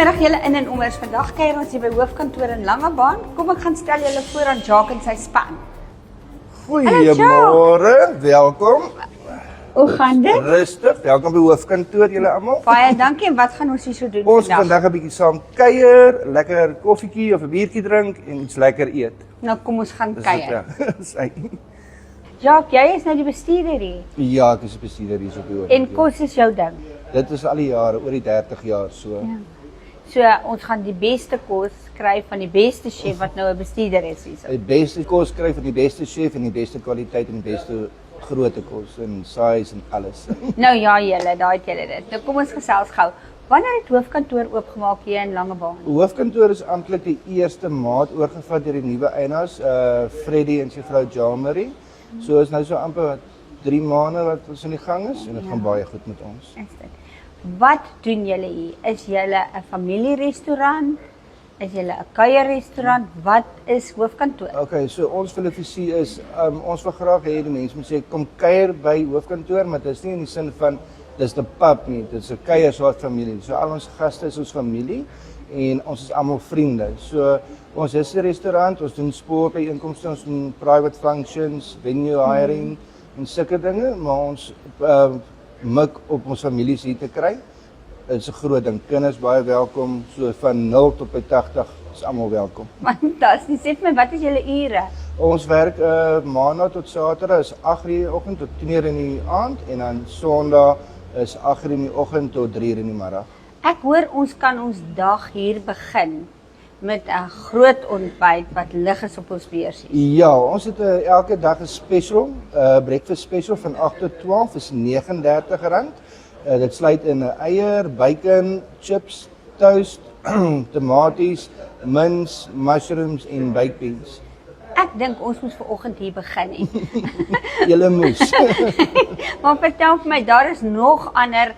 Goeiemiddag julle in en omers. Vandag kuier ons hier by hoofkantoor in Langebaan. Kom ek gaan stel julle voor aan Jacques en sy span. Goeiemôre, welkom. Hoe gaan dit? Rustig, welkom by hoofkantoor julle almal. Baie dankie en wat gaan ons hier so doen Ons gaan vandag 'n bietjie saam kuier, lekker koffietjie of 'n biertjie drink en iets lekker eet. Nou kom ons gaan kuier. Dis hy. Jacques, jy is nou die bestuurder hier. Ja, ek is 'n bestuurder hier so by. En kos is jou ding. Dit is al die jare, oor die 30 jaar so. Ja. So ons gaan die beste kos kry van die beste chef wat nou 'n bestuurder is hier. Die beste kos kry van die beste chef en die beste kwaliteit en die beste grootte kos en size en alles. Nou ja julle, daai het julle dit. Nou kom ons gesels gou. Wanneer het hoofkantoor oopgemaak hier in Langebaan? Hoofkantoor is amptelik die 1 Maart oorgevat deur die nuwe eienaars, Freddie en sy vrou Jamari. So is nou so amper 3 maande wat ons in die gang is en dit gaan baie goed met ons. Is dit? Wat doen julle hier? Is julle 'n familierestaurant? Is julle 'n kuierrestaurant? Wat is hoofkantoor? Okay, so ons filosofie is ons wil graag hê die mense moet sê kom kuier by hoofkantoor, maar dit is nie in die sin van dis 'n pub nie, dit is 'n kuiersoort familie. So al ons gaste is ons familie en ons is almal vriende. So ons is 'n restaurant, ons doen sportbyeenkomste, ons doen private functions, venue hiring en sulke dinge, maar ons mik op ons families hier te kry. Dit is 'n groot ding. Kinders baie welkom, so van 0 tot by 80 is almal welkom. Fantasties. Sê vir my, wat is julle ure? Ons werk maandag tot Saterdag is 8:00 in die oggend tot 10:00 in die aand en dan Sondag is 8:00 in die oggend tot 3:00 in die middag. Ek hoor ons kan ons dag hier begin met 'n groot ontbyt wat lig is op ons beursie. Ja, ons het elke dag 'n special, breakfast special van 8 tot 12 is R39. Dit sluit in eier, bacon, chips, toast, tomaties, mince, mushrooms en baked beans. Ek dink ons moet vanoggend hier begin hê. Julle moes. Maar vertel vir my, daar is nog ander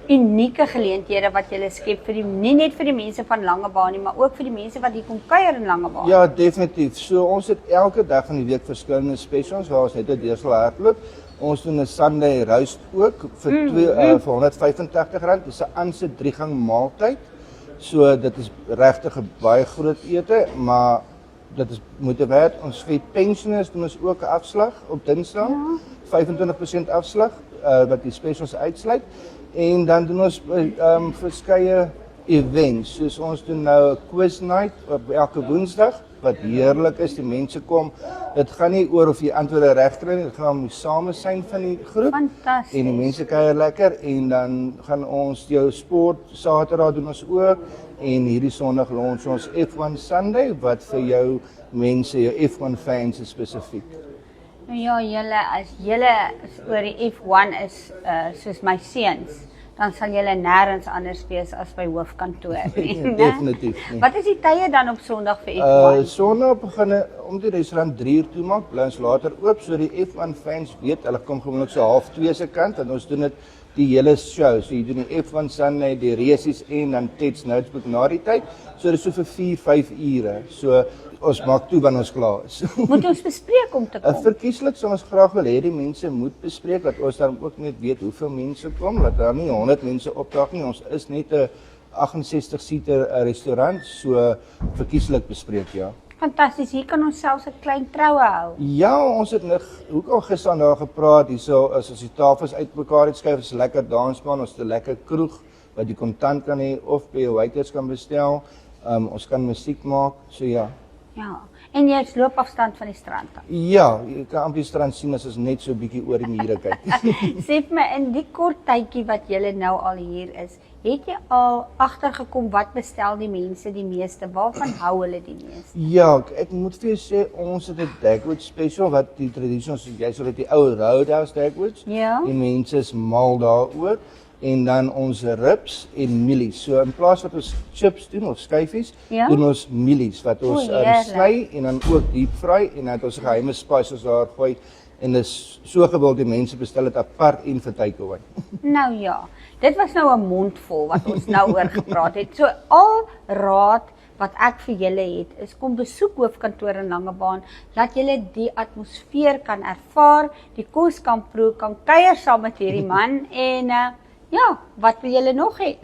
unieke geleenthede wat julle skep vir nie net vir die mense van Langebaan nie, maar ook vir die mense wat hier kom kuier in Langebaan. Ja, definitief. So ons het elke dag van die week verskillende specials waar ons net 'n deur sal hardloop. Ons doen 'n Sunday roast ook vir vir R185. Dis 'n aanse 3-gang maaltyd. So dit is regtig 'n baie groot ete, maar dit is moeite werd. Ons vir pensioners doen ons ook 'n afslag op Dinsdag. 25% afslag wat die specials uitsluit. En dan doen ons verskeie events. Soos ons doen nou 'n quiz night op elke Woensdag wat heerlik is. Die mense kom. Dit gaan nie oor of jy antwoorde reg kry nie, dit gaan om die samesyn van die groep. Fantasties. En die mense kuier lekker en dan gaan ons jou sport Saterdag doen ons ook en hierdie Sondag launch ons F1 Sunday wat vir jou mense, jou F1 fans is spesifiek. Nou ja, julle as julle oor die F1 is soos my seuns, dan sal julle nêrens anders wees as by hoofkantoor nie. Ja, definitief nie. Wat is die tye dan op Sondag vir F1? Sondag begin om die restaurant 3:00 toe maak, bly ons later oop so die F1 fans weet, hulle kom gewoonlik so 1:30 se kant en ons doen dit die hele show. So jy doen die F1 Sunday, die races en dan Ted's Notebook na die tyd. So dis so vir 4-5 ure. So ons maak toe wanneer ons klaar is. Moet ons bespreek om te kom? Verkieslik sal ons graag wil hê die mense moet bespreek dat ons dan ook net weet hoeveel mense kom, dat daar nie 100 mense opdaag nie. Ons is net 'n 68-seater restaurant, so verkieslik bespreek ja. Fantasties, hier kan ons selfs 'n klein troue hou. Ja, ons het ook al gister daar gepraat, hierso as ons die tafels uitmekaar het skuif, is 'n lekker dansbaan, ons het 'n lekker kroeg wat jy kontant kan hê of by jou waiters kan bestel. Ons kan musiek maak, so ja. Ja, en jy is loopafstand van die strand af. Ja, jy kan amper die strand sien as ons net so 'n bietjie oor die mure kyk. Sê vir my, in die kort tydjie wat julle nou al hier is, het jy al agtergekom wat bestel die mense die meeste? Waarvan hou hulle die meeste? Ja, ek moet vir jou sê, ons het 'n Dagwood special wat die tradisie is, jy sal dit die ou Roadhouse Dagwoods. Ja. Die mense is mal daaroor. En dan ons ribs en mielies. So in plaas wat ons chips doen of skyfies, doen ons mielies wat ons sny en dan ook deep fry en dan het ons geheime spices daar gooi en dis so gewild die mense bestel dit apart en vir takeaway. Nou ja, dit was nou 'n mondvol wat ons nou oor gepraat het. So al raad wat ek vir julle het is kom besoek hoofkantoor in Langebaan, laat julle die atmosfeer kan ervaar, die kos kan proe, kan kuier saam met hierdie man en ja, wat wil julle nog hê?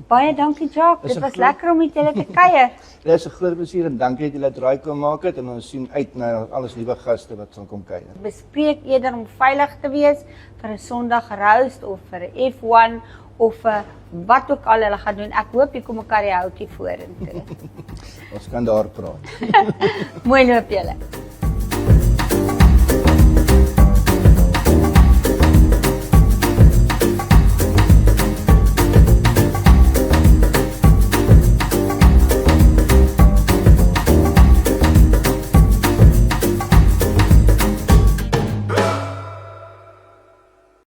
Baie dankie Jacques, Is dit een was groot- lekker om met julle te kuier. Dit is 'n groot plesier en dankie dat julle draai kom maak het en ons sien uit na alles nuwe gaste wat sal kom kuier. Bespreek eerder om veilig te wees vir 'n Sondag roast of vir 'n F1 of vir wat ook al hulle gaan doen. Ek hoop jy kom 'n karaoke vorentoe. Ons kan daar praat. Mooi loop julle.